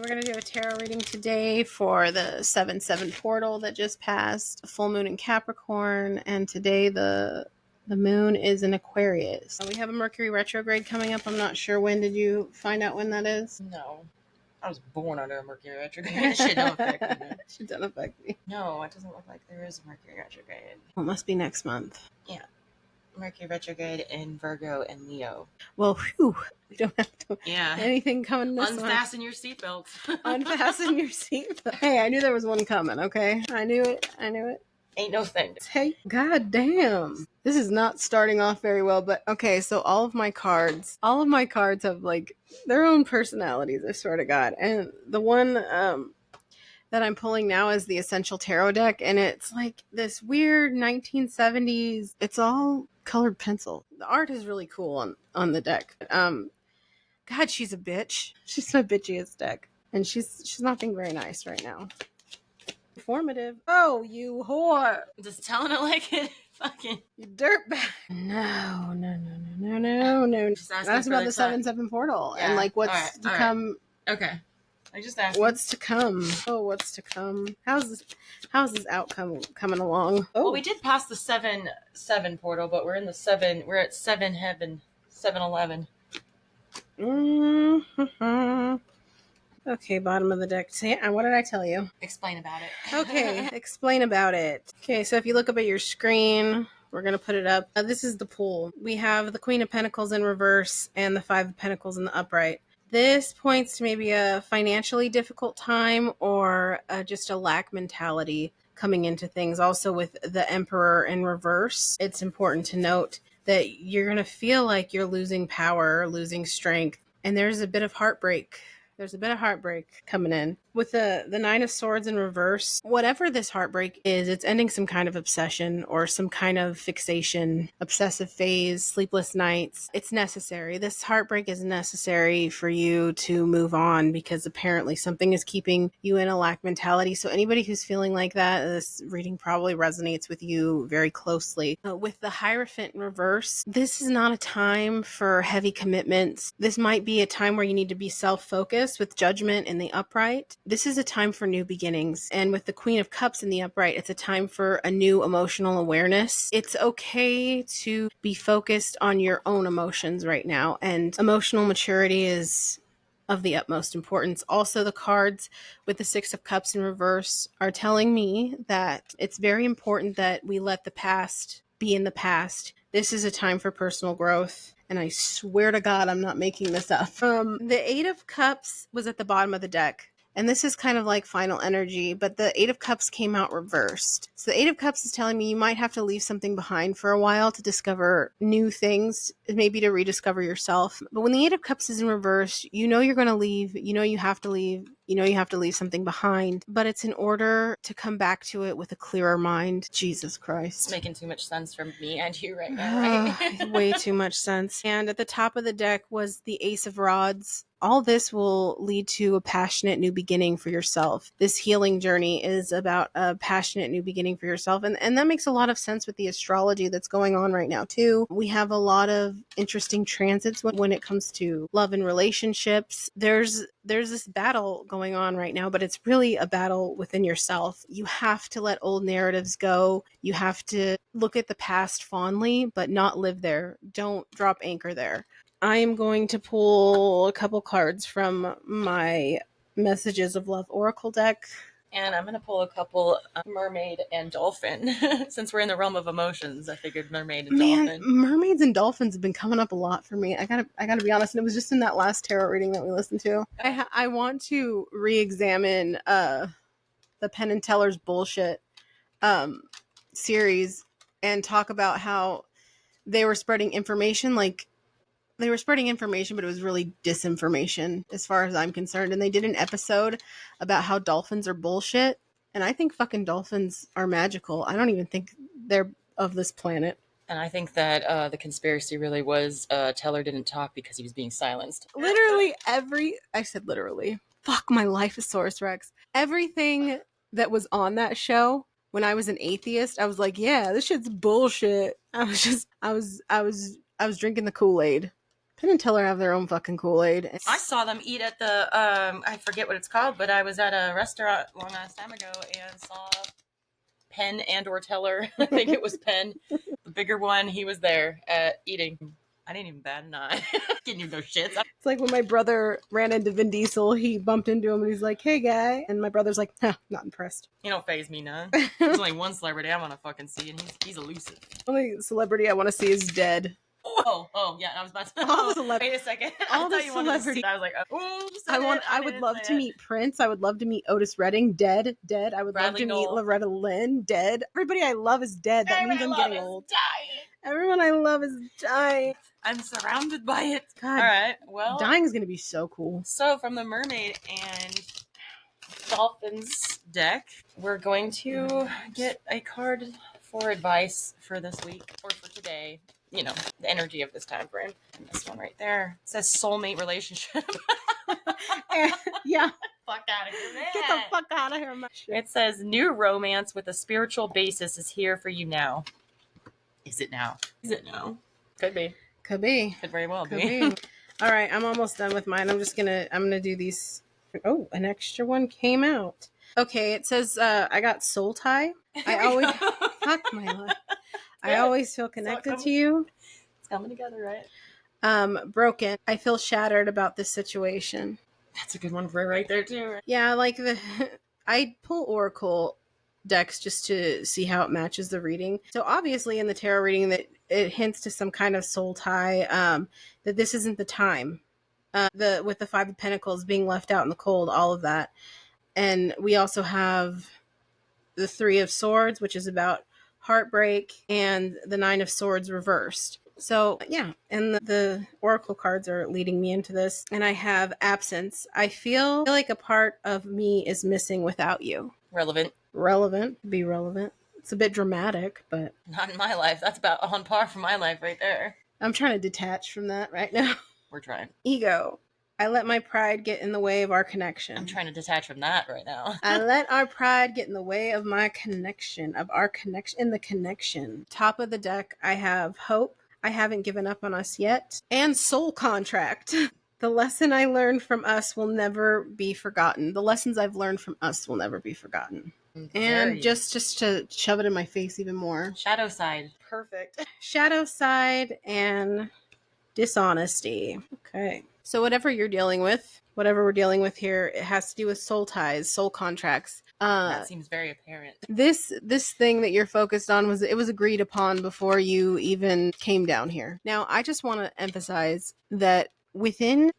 we're going to do a tarot reading today for the 7/7 portal that just passed, full moon in Capricorn, and today the moon is in Aquarius. We have a Mercury retrograde coming up. I'm not sure when. Did you find out when that is? No. I was born under a Mercury retrograde. It shit don't affect me. It doesn't affect me. No, it doesn't look like there is a Mercury retrograde. Well, it must be next month. Yeah. Mercury retrograde in Virgo and Leo. Well, whew, we don't have to. Yeah. Anything coming this Unfasten your seatbelts. Unfasten your seatbelt. Hey, I knew there was one coming, okay? I knew it. Ain't no thing. Hey, god damn. This is not starting off very well, but okay, so all of my cards have like their own personalities, I swear to God. And the one that I'm pulling now is the Essential Tarot deck, and it's like this weird 1970s, it's all colored pencil. The art is really cool on the deck. God, she's a bitch. She's my bitchiest deck. And she's not being very nice right now. Informative. Oh, you whore. Just telling it like it fucking. You dirtbag. No. Just asking That's for about the the 7/7 portal. Yeah. And like what's to come. Okay. I just asked. What's to come? Oh, what's to come? How's this outcome coming along? Oh, Well, we did pass the 7/7 portal, but we're in the 7. We're at 7 heaven, 7-11. Mm-hmm. Okay, bottom of the deck. What did I tell you? Explain about it. Okay, explain about it. Okay, so if you look up at your screen, we're going to put it up. This is the pool. We have the Queen of Pentacles in reverse and the Five of Pentacles in the upright. This points to maybe a financially difficult time or just a lack mentality coming into things. Also with the Emperor in reverse, it's important to note that you're going to feel like you're losing power, losing strength, and there's a bit of heartbreak. There's a bit of heartbreak coming in. With the Nine of Swords in reverse, whatever this heartbreak is, it's ending some kind of obsession or some kind of fixation, obsessive phase, sleepless nights. It's necessary. This heartbreak is necessary for you to move on because apparently something is keeping you in a lack mentality. So anybody who's feeling like that, this reading probably resonates with you very closely. With the Hierophant in reverse, this is not a time for heavy commitments. This might be a time where you need to be self-focused. With Judgment in the upright, this is a time for new beginnings. And with the Queen of Cups in the upright, it's a time for a new emotional awareness. It's okay to be focused on your own emotions right now, and emotional maturity is of the utmost importance. Also, the cards with the Six of Cups in reverse are telling me that it's very important that we let the past be in the past. This is a time for personal growth. And I swear to God, I'm not making this up. The Eight of Cups was at the bottom of the deck. And this is kind of like final energy, but the Eight of Cups came out reversed. So the Eight of Cups is telling me you might have to leave something behind for a while to discover new things, maybe to rediscover yourself. But when the Eight of Cups is in reverse, you know you're going to leave, you know you have to leave, you know you have to leave something behind, but it's in order to come back to it with a clearer mind. Jesus Christ. It's making too much sense for me and you right now, right? Way too much sense. And at the top of the deck was the Ace of Rods. All this will lead to a passionate new beginning for yourself. This healing journey is about a passionate new beginning for yourself. And that makes a lot of sense with the astrology that's going on right now, too. We have a lot of interesting transits when it comes to love and relationships. There's this battle going on right now, but it's really a battle within yourself. You have to let old narratives go. You have to look at the past fondly, but not live there. Don't drop anchor there. I am going to pull a couple cards from my Messages of Love Oracle deck. And I'm going to pull a couple mermaid and dolphin. Since we're in the realm of emotions, I figured mermaid and dolphin. Mermaids and dolphins have been coming up a lot for me. I gotta be honest, and it was just in that last tarot reading that we listened to. I want to re-examine the Penn and Teller's bullshit series and talk about how they were spreading information but it was really disinformation as far as I'm concerned. And they did an episode about how dolphins are bullshit. And I think fucking dolphins are magical. I don't even think they're of this planet. And I think that the conspiracy really was Teller didn't talk because he was being silenced. Literally I said literally. Fuck, my life is Source Rex. Everything that was on that show, when I was an atheist, I was like, yeah, this shit's bullshit. I was drinking the Kool-Aid. Penn and Teller have their own fucking Kool-Aid. I saw them eat at the I forget what it's called, but I was at a restaurant a long ass time ago and saw Penn and or Teller. I think it was Penn, the bigger one. He was there eating. I didn't even bat an eye. Didn't even know shit. It's like when my brother ran into Vin Diesel, he bumped into him and he's like, "Hey, guy," and my brother's like, "Not impressed." You don't faze me none. There's only one celebrity I want to fucking see, and he's elusive. Only celebrity I want to see is dead. Oh, yeah. I was about to. Wait a second. All the celebrities. I was like, I would love to meet Prince. I would love to meet Otis Redding. Dead. I would love to meet Loretta Lynn. Dead. Everybody I love is dead. That means I'm getting old. Dying. Everyone I love is dying. I'm surrounded by it. God. All right. Well, dying is gonna be so cool. So from the Mermaid and Dolphins deck, we're going to get a card for advice for this week or for today. You know, the energy of this time frame. And this one right there says soulmate relationship. Yeah. Fuck out of here, man. Get the fuck out of here, man. It says new romance with a spiritual basis is here for you now. Is it now? Is it now? Could be. Could be. Could very well Could be. All right, I'm almost done with mine. I'm gonna do these. Oh, an extra one came out. Okay, it says I got soul tie. I always fuck my life. I always feel connected to you. It's coming together, right? Broken. I feel shattered about this situation. That's a good one for right there too. Right? Yeah, like I pull Oracle decks just to see how it matches the reading. So obviously in the tarot reading that it hints to some kind of soul tie, that this isn't the time. With the Five of Pentacles being left out in the cold, all of that. And we also have the Three of Swords, which is about heartbreak, and the Nine of Swords reversed. So yeah, and the Oracle cards are leading me into this. And I have absence. I feel like a part of me is missing without you. Relevant. Be relevant. It's a bit dramatic, but not in my life. That's about on par for my life right there. I'm trying to detach from that right now. We're trying. Ego. I let my pride get in the way of our connection. I'm trying to detach from that right now. I let our pride get in the way of my connection, of our connection, in the connection. Top of the deck, I have hope. I haven't given up on us yet. And soul contract. The lesson I learned from us will never be forgotten. The lessons I've learned from us will never be forgotten. And just to shove it in my face even more. Shadow side. Perfect. Shadow side and dishonesty. Okay. So whatever you're dealing with, whatever we're dealing with here, it has to do with soul ties, soul contracts. That seems very apparent. This thing that you're focused on was agreed upon before you even came down here. Now, I just want to emphasize that within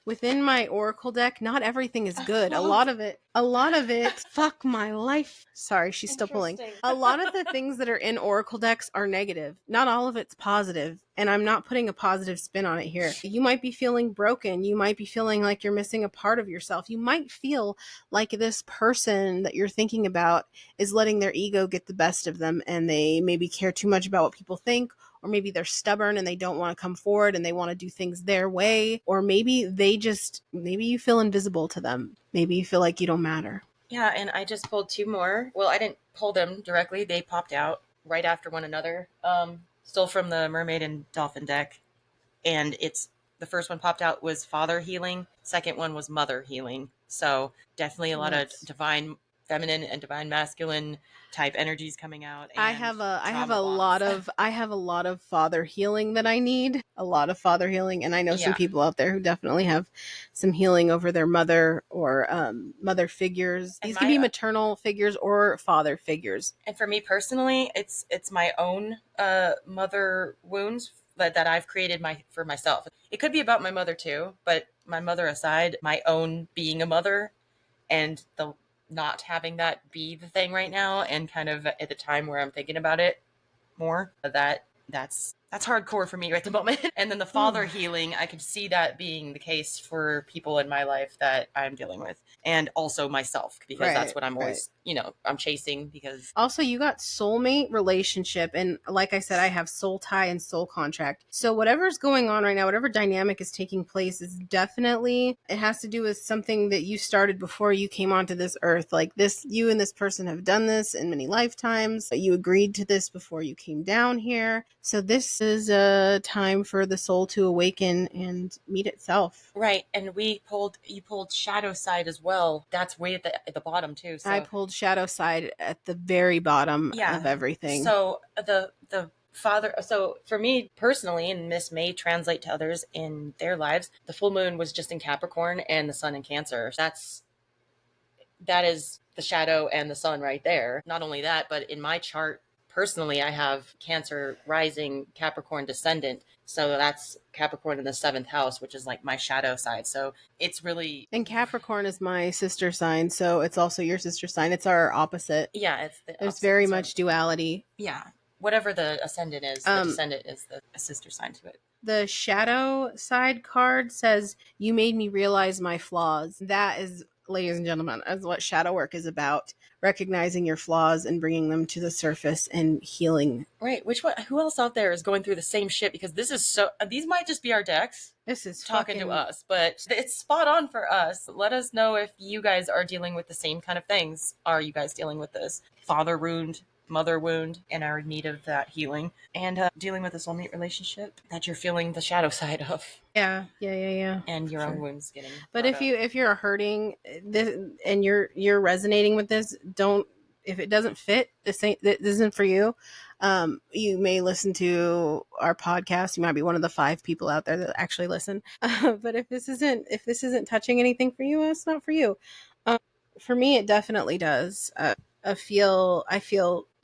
my Oracle deck, not everything is good. A lot of it, fuck my life. Sorry, she's still pulling. A lot of the things that are in Oracle decks are negative. Not all of it's positive. And I'm not putting a positive spin on it here. You might be feeling broken. You might be feeling like you're missing a part of yourself. You might feel like this person that you're thinking about is letting their ego get the best of them, and they maybe care too much about what people think. Or maybe they're stubborn and they don't want to come forward and they want to do things their way. Or maybe you feel invisible to them. Maybe you feel like you don't matter. Yeah, and I just pulled two more. Well, I didn't pull them directly. They popped out right after one another. Still from the Mermaid and Dolphin deck. And the first one popped out was Father Healing. Second one was Mother Healing. So definitely a lot of divine feminine and divine masculine type energies coming out. And I have a lot of father healing that I need. A lot of father healing, and I know some people out there who definitely have some healing over their mother or mother figures. These can be maternal figures or father figures. And for me personally, it's my own mother wounds that I've created for myself. It could be about my mother too, but my mother aside, my own being a mother and the not having that be the thing right now, and kind of at the time where I'm thinking about it more, that's hardcore for me right at the moment. And then the father healing, I could see that being the case for people in my life that I'm dealing with, and also myself, because that's what I'm always, I'm chasing. Because also you got soulmate relationship, and like I said, I have soul tie and soul contract. So whatever's going on right now, whatever dynamic is taking place, is definitely, it has to do with something that you started before you came onto this earth. Like this, you and this person have done this in many lifetimes. You agreed to this before you came down here. So this is a time for the soul to awaken and meet itself. Right, and you pulled shadow side as well. That's way at the bottom too. So I pulled shadow side at the very bottom of everything. So the father. So for me personally, and this may translate to others in their lives, the full moon was just in Capricorn and the sun in Cancer. That is the shadow and the sun right there. Not only that, but in my chart personally, I have Cancer rising, Capricorn descendant. So that's Capricorn in the seventh house, which is like my shadow side. So it's really. And Capricorn is my sister sign, so it's also your sister sign. It's our opposite. Yeah, it's the There's opposite. very much duality. Yeah. Whatever the ascendant is, the descendant is the sister sign to it. The shadow side card says, "You made me realize my flaws." That is, ladies and gentlemen, is what shadow work is about. Recognizing your flaws and bringing them to the surface and healing. Right. Which one? Who else out there is going through the same shit? Because this is so. These might just be our decks. This is talking to us, but it's spot on for us. Let us know if you guys are dealing with the same kind of things. Are you guys dealing with this father wound, mother wound, and are in need of that healing, and dealing with a soulmate relationship that you're feeling the shadow side of? Yeah. And your own wounds getting. But if you're hurting this and you're resonating with this, don't. If it doesn't fit, this isn't for you. You may listen to our podcast. You might be one of the 5 people out there that actually listen. But if this isn't touching anything for you, it's not for you. For me, it definitely does.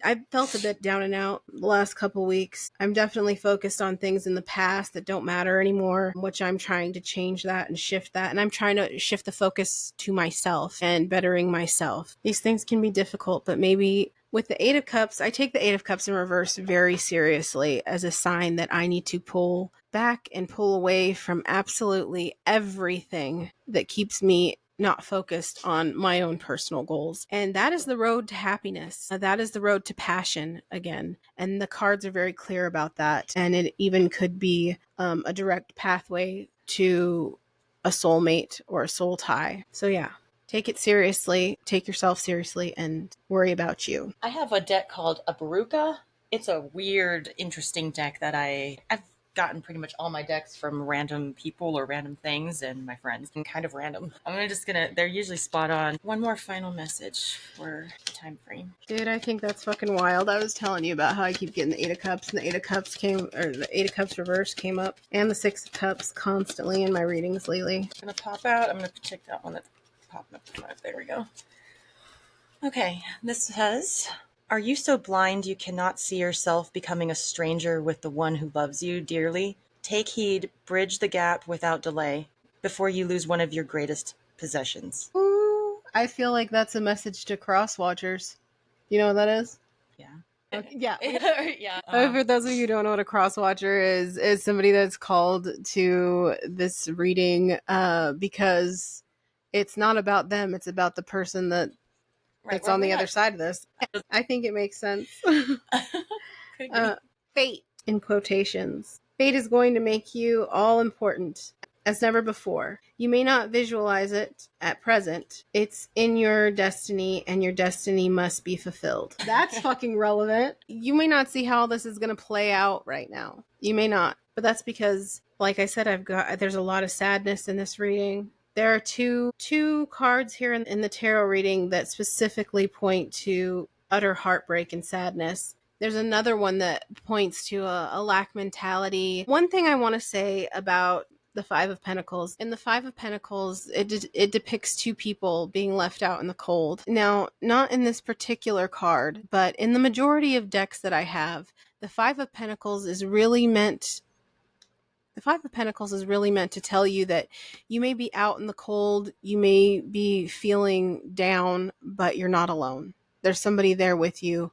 I felt a bit down and out the last couple weeks. I'm definitely focused on things in the past that don't matter anymore, which I'm trying to change that and shift that. And I'm trying to shift the focus to myself and bettering myself. These things can be difficult, but maybe with the 8 of Cups, I take the 8 of Cups in reverse very seriously as a sign that I need to pull back and pull away from absolutely everything that keeps me not focused on my own personal goals. And that is the road to happiness. That is the road to passion again. And the cards are very clear about that. And it even could be a direct pathway to a soulmate or a soul tie. So yeah, take it seriously, take yourself seriously, and worry about you. I have a deck called a Baruka. It's a weird, interesting deck that I've gotten pretty much all my decks from random people or random things and my friends, and kind of random. They're usually spot on. One more final message for the time frame. Dude, I think that's fucking wild. I was telling you about how I keep getting the 8 of Cups, and the 8 of Cups the 8 of Cups reverse came up, and the 6 of Cups constantly in my readings lately. I'm gonna pop out. I'm gonna check that one that's popping up to 5. There we go. Okay, this says, are you so blind you cannot see yourself becoming a stranger with the one who loves you dearly? Take heed, bridge the gap without delay, before you lose one of your greatest possessions. Ooh, I feel like that's a message to cross watchers. You know what that is? Yeah. Okay, yeah. Yeah. For those of you who don't know what a cross watcher is somebody that's called to this reading because it's not about them, it's about the person that's on the other side of this. I think it makes sense. Fate, in quotations. Fate is going to make you all important as never before. You may not visualize it at present. It's in your destiny, and your destiny must be fulfilled. That's fucking relevant. You may not see how this is going to play out right now. You may not. But that's because, like I said, there's a lot of sadness in this reading. There are two cards here in the tarot reading that specifically point to utter heartbreak and sadness. There's another one that points to a lack mentality. One thing I want to say about the 5 of Pentacles. In the 5 of Pentacles, it depicts 2 people being left out in the cold. Now, not in this particular card, but in the majority of decks that I have, the 5 of Pentacles is really meant to tell you that you may be out in the cold, you may be feeling down, but you're not alone. There's somebody there with you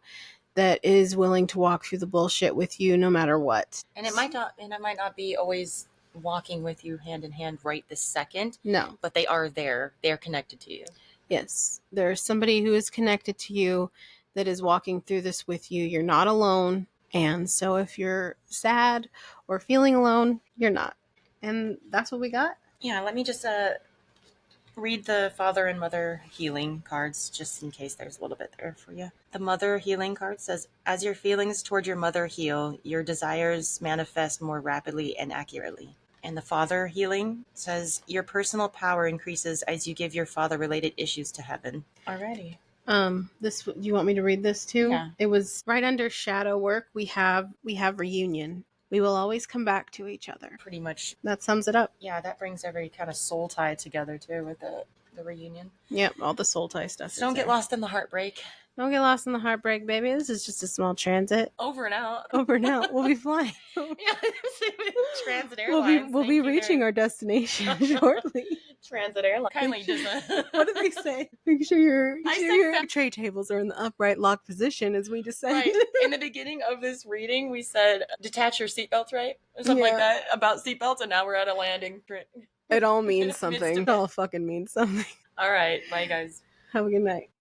that is willing to walk through the bullshit with you no matter what. And it might not be always walking with you hand in hand right this second. No. But they are there. They're connected to you. Yes. There's somebody who is connected to you that is walking through this with you. You're not alone. And so if you're sad or feeling alone, you're not. And that's what we got. Yeah, let me just read the father and mother healing cards just in case there's a little bit there for you. The mother healing card says, as your feelings toward your mother heal, your desires manifest more rapidly and accurately. And the father healing says, your personal power increases as you give your father related issues to heaven. Alrighty. This, you want me to read this too? Yeah. It was right under shadow work. We have reunion. We will always come back to each other. Pretty much. That sums it up. Yeah, that brings every kind of soul tie together too with the reunion. Yep, all the soul tie stuff. So don't get lost in the heartbreak. Don't get lost in the heartbreak, baby. This is just a small transit. Over and out. Over and out. We'll be flying. Yeah, Transit Airlines. We'll be reaching our destination shortly. Transit Airlines. Kindly just. What did they say? Make sure your tray tables are in the upright lock position as we descend. Right. In the beginning of this reading, we said detach your seatbelts, right? Or something like that about seatbelts, and now we're at a landing. It all means something. It all fucking means something. All right. Bye, guys. Have a good night.